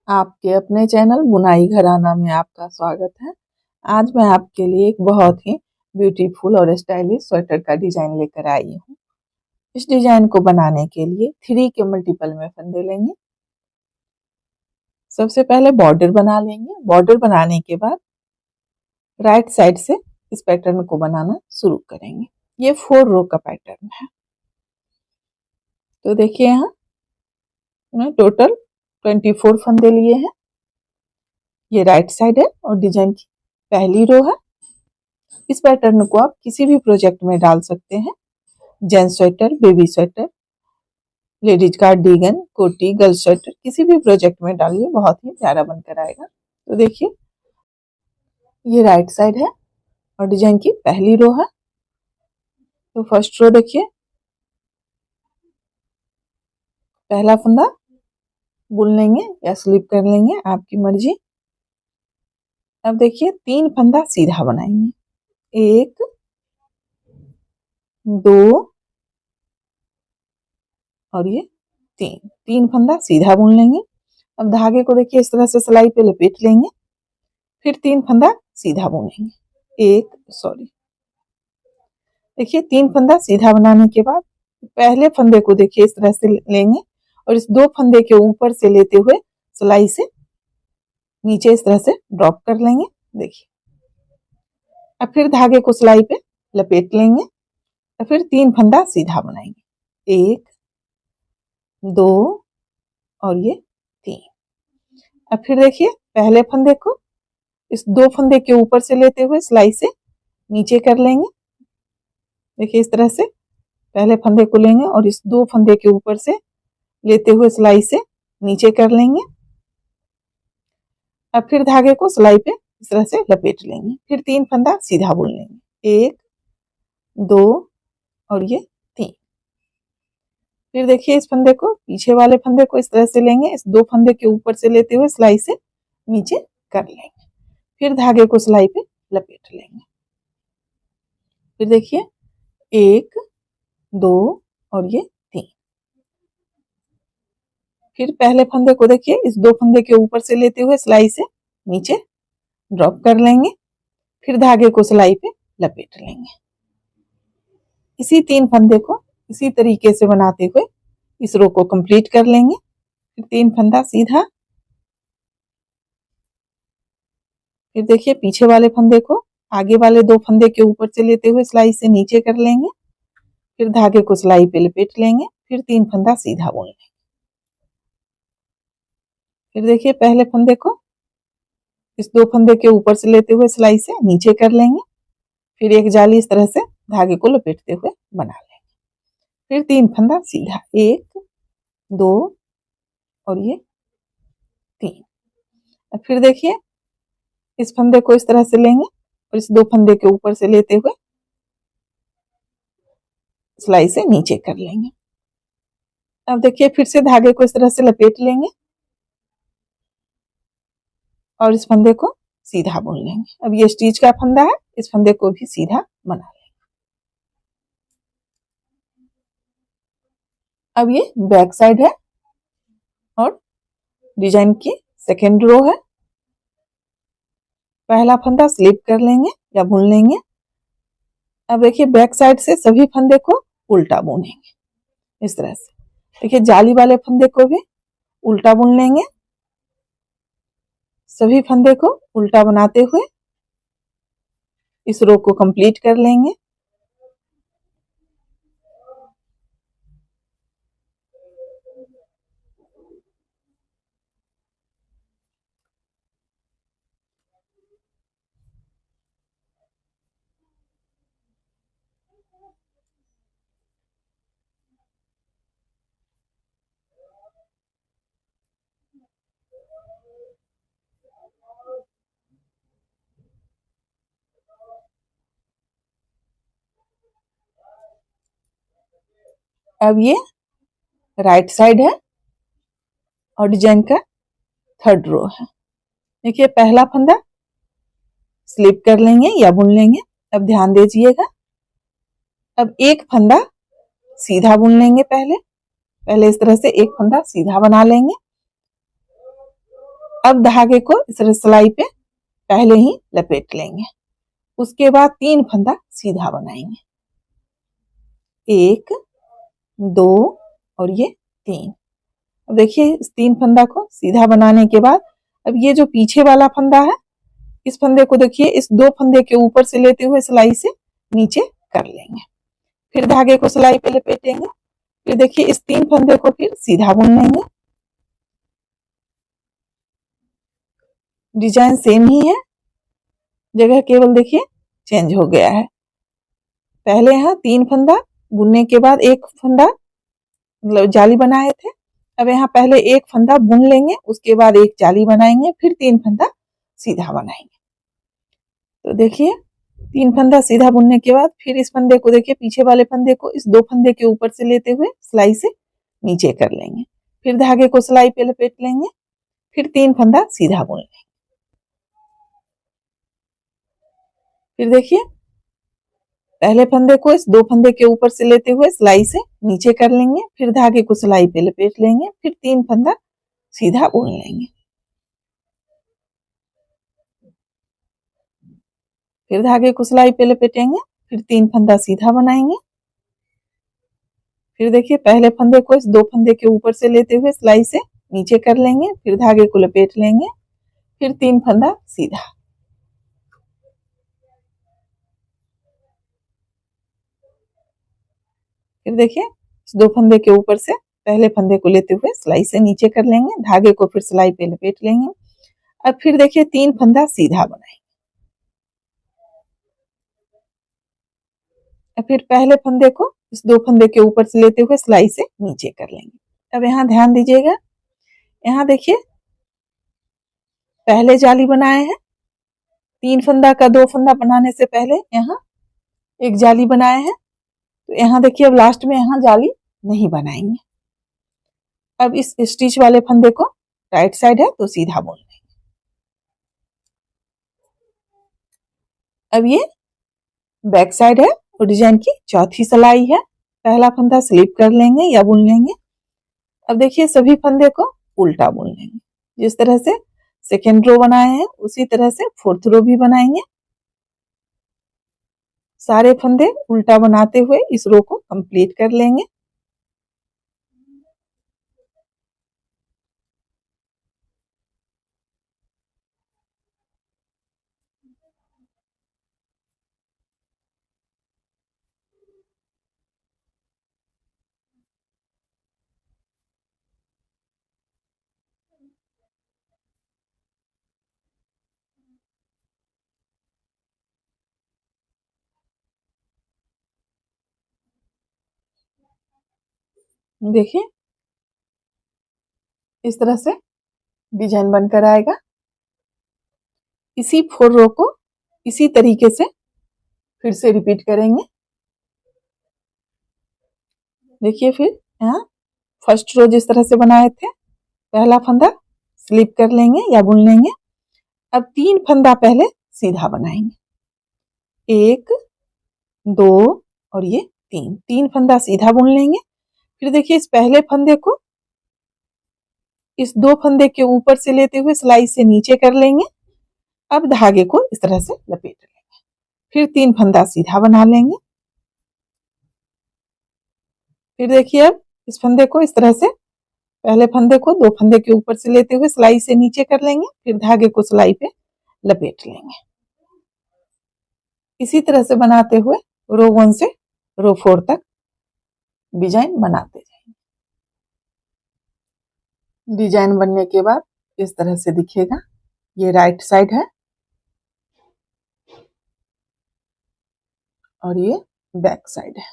आपके अपने चैनल बुनाई घराना में आपका स्वागत है। आज मैं आपके लिए एक बहुत ही ब्यूटीफुल और स्टाइलिश स्वेटर का डिजाइन लेकर आई हूँ। इस डिजाइन को बनाने के लिए 3 के मल्टीपल में फंदे लेंगे। सबसे पहले बॉर्डर बना लेंगे। बॉर्डर बनाने के बाद राइट साइड से इस पैटर्न को बनाना शुरू करेंगे। ये 4 रो का पैटर्न है। तो देखिए यहाँ मैं टोटल 24 फंदे लिए हैं। ये राइट साइड है और डिजाइन की पहली रो है। इस पैटर्न को आप किसी भी प्रोजेक्ट में डाल सकते हैं। Gents sweater, baby sweater, ladies cardigan, कोटी, गर्ल्स स्वेटर, किसी भी प्रोजेक्ट में डालिए, बहुत ही प्यारा बनकर आएगा। तो देखिए ये राइट साइड है और डिजाइन की पहली रो है। तो फर्स्ट रो देखिए, पहला फंदा बुन लेंगे या स्लिप कर लेंगे, आपकी मर्जी। अब देखिए 3 फंदा सीधा बनाएंगे, 1 2 और ये 3 फंदा सीधा बुन लेंगे। अब धागे को देखिए इस तरह से सिलाई पे लपेट लेंगे, फिर 3 फंदा सीधा बुनेंगे। देखिए 3 फंदा सीधा बनाने के बाद पहले फंदे को देखिए इस तरह से लेंगे और इस 2 फंदे के ऊपर से लेते हुए सिलाई से नीचे इस तरह से ड्रॉप कर लेंगे। देखिए अब फिर धागे को सिलाई पे लपेट लेंगे और फिर 3 फंदा सीधा बनाएंगे, 1 2 और ये 3। अब फिर देखिए पहले फंदे को इस 2 फंदे के ऊपर से लेते हुए सिलाई से नीचे कर लेंगे। देखिए इस तरह से पहले फंदे को लेंगे और इस 2 फंदे के ऊपर से लेते हुए सिलाई से नीचे कर लेंगे। अब फिर धागे को सिलाई पे इस तरह से लपेट लेंगे, फिर 3 फंदा सीधा बुन लेंगे, 1 2 और ये 3। फिर देखिए इस फंदे को, पीछे वाले फंदे को इस तरह से लेंगे, इस 2 फंदे के ऊपर से लेते हुए सिलाई से नीचे कर लेंगे, फिर धागे को सिलाई पे लपेट लेंगे। फिर देखिए 1 2 और ये 3। फिर पहले फंदे को देखिए इस 2 फंदे के ऊपर से लेते हुए सिलाई से नीचे ड्रॉप कर लेंगे, फिर धागे को सिलाई पे लपेट लेंगे। इसी 3 फंदे को इसी तरीके से बनाते हुए इस रो को कंप्लीट कर लेंगे। फिर 3 फंदा सीधा, फिर देखिए पीछे वाले फंदे को आगे वाले 2 फंदे के ऊपर से लेते हुए सिलाई से नीचे कर लेंगे, फिर धागे को सिलाई पे लपेट लेंगे, फिर 3 फंदा सीधा बुन लेंगे। फिर देखिए पहले फंदे को इस 2 फंदे के ऊपर से लेते हुए सिलाई से नीचे कर लेंगे, फिर एक जाली इस तरह से धागे को लपेटते हुए बना लेंगे, फिर 3 फंदा सीधा, 1 2 और ये 3। अब फिर देखिए इस फंदे को इस तरह से लेंगे और इस 2 फंदे के ऊपर से लेते हुए सिलाई से नीचे कर लेंगे। अब देखिए फिर से धागे को इस तरह से लपेट लेंगे और इस फंदे को सीधा बुन लेंगे। अब ये स्टिच का फंदा है, इस फंदे को भी सीधा बना लेंगे। अब ये बैक साइड है और डिजाइन की सेकेंड रो है। पहला फंदा स्लिप कर लेंगे या बुन लेंगे। अब देखिए बैक साइड से सभी फंदे को उल्टा बुनेंगे इस तरह से। देखिए जाली वाले फंदे को भी उल्टा बुन लेंगे, सभी फंदे को उल्टा बनाते हुए इस रो को कंप्लीट कर लेंगे। अब ये राइट साइड है और डिजाइन का थर्ड रो है। देखिए पहला फंदा स्लिप कर लेंगे या बुन लेंगे। अब ध्यान दीजिएगा, अब एक फंदा सीधा बुन लेंगे। पहले इस तरह से एक फंदा सीधा बना लेंगे, अब धागे को इस तरह सिलाई पे पहले ही लपेट लेंगे। उसके बाद 3 फंदा सीधा बनाएंगे, 1 2 और ये 3। अब देखिए इस 3 फंदा को सीधा बनाने के बाद अब ये जो पीछे वाला फंदा है, इस फंदे को देखिए इस 2 फंदे के ऊपर से लेते हुए सिलाई से नीचे कर लेंगे। फिर धागे को सिलाई पे लपेटेंगे। फिर देखिए इस 3 फंदे को फिर सीधा बुन लेंगे। डिजाइन सेम ही है, जगह केवल देखिए चेंज हो गया है। पहले यहाँ 3 फंदा बुनने के बाद एक फंदा मतलब जाली बनाए थे, अब यहाँ पहले एक फंदा बुन लेंगे, उसके बाद एक जाली बनाएंगे, फिर 3 फंदा सीधा बनाएंगे। तो देखिए 3 फंदा सीधा बुनने के बाद फिर इस फंदे को देखिए पीछे वाले फंदे को इस 2 फंदे के ऊपर से लेते हुए सिलाई से नीचे कर लेंगे। फिर धागे को सिलाई पे लपेट लेंगे, फिर 3 फंदा सीधा बुन लेंगे। फिर देखिए पहले फंदे को इस 2 फंदे के ऊपर से लेते हुए सिलाई से नीचे कर लेंगे, फिर धागे को सिलाई पे लपेट लेंगे, फिर 3 फंदा सीधा बुन लेंगे। फिर धागे को सिलाई पे लपेटेंगे, फिर 3 फंदा सीधा बनाएंगे। फिर देखिए पहले फंदे को इस 2 फंदे के ऊपर से लेते हुए सिलाई से नीचे कर लेंगे, फिर धागे को लपेट लेंगे, फिर 3 फंदा सीधा। फिर देखिए इस 2 फंदे के ऊपर से पहले फंदे को लेते हुए सिलाई से नीचे कर लेंगे, धागे को फिर सिलाई पे लपेट लेंगे। अब फिर देखिए 3 फंदा सीधा बनाएंगे। अब फिर पहले फंदे को इस 2 फंदे के ऊपर से लेते हुए सिलाई से नीचे कर लेंगे। अब यहाँ ध्यान दीजिएगा, यहाँ देखिए पहले जाली बनाए हैं, 3 फंदा का 2 फंदा बनाने से पहले यहाँ एक जाली बनाए हैं, तो यहाँ देखिए अब लास्ट में यहाँ जाली नहीं बनाएंगे। अब इस स्टिच वाले फंदे को राइट साइड है तो सीधा बुन लेंगे। अब ये बैक साइड है और डिजाइन की चौथी सिलाई है। पहला फंदा स्लिप कर लेंगे या बुन लेंगे। अब देखिए सभी फंदे को उल्टा बुन लेंगे, जिस तरह से सेकेंड रो बनाए हैं उसी तरह से फोर्थ रो भी बनाएंगे। सारे फंदे उल्टा बनाते हुए इस रो को कंप्लीट कर लेंगे। देखिए इस तरह से डिजाइन बनकर आएगा। इसी 4 रो को इसी तरीके से फिर से रिपीट करेंगे। देखिए फिर यहाँ फर्स्ट रो जिस तरह से बनाए थे, पहला फंदा स्लिप कर लेंगे या बुन लेंगे। अब 3 फंदा पहले सीधा बनाएंगे, 1 2 और ये 3 फंदा सीधा बुन लेंगे। फिर देखिए इस पहले फंदे को इस 2 फंदे के ऊपर से लेते हुए सिलाई से नीचे कर लेंगे। अब धागे को इस तरह से लपेट लेंगे, फिर 3 फंदा सीधा बना लेंगे। फिर देखिए अब इस फंदे को इस तरह से पहले फंदे को 2 फंदे के ऊपर से लेते हुए सिलाई से नीचे कर लेंगे, फिर धागे को सिलाई पे लपेट लेंगे। इसी तरह से बनाते हुए रो 1 से रो 4 तक डिजाइन बनाते जाएंगे। डिजाइन बनने के बाद इस तरह से दिखेगा। ये राइट साइड है और ये बैक साइड है।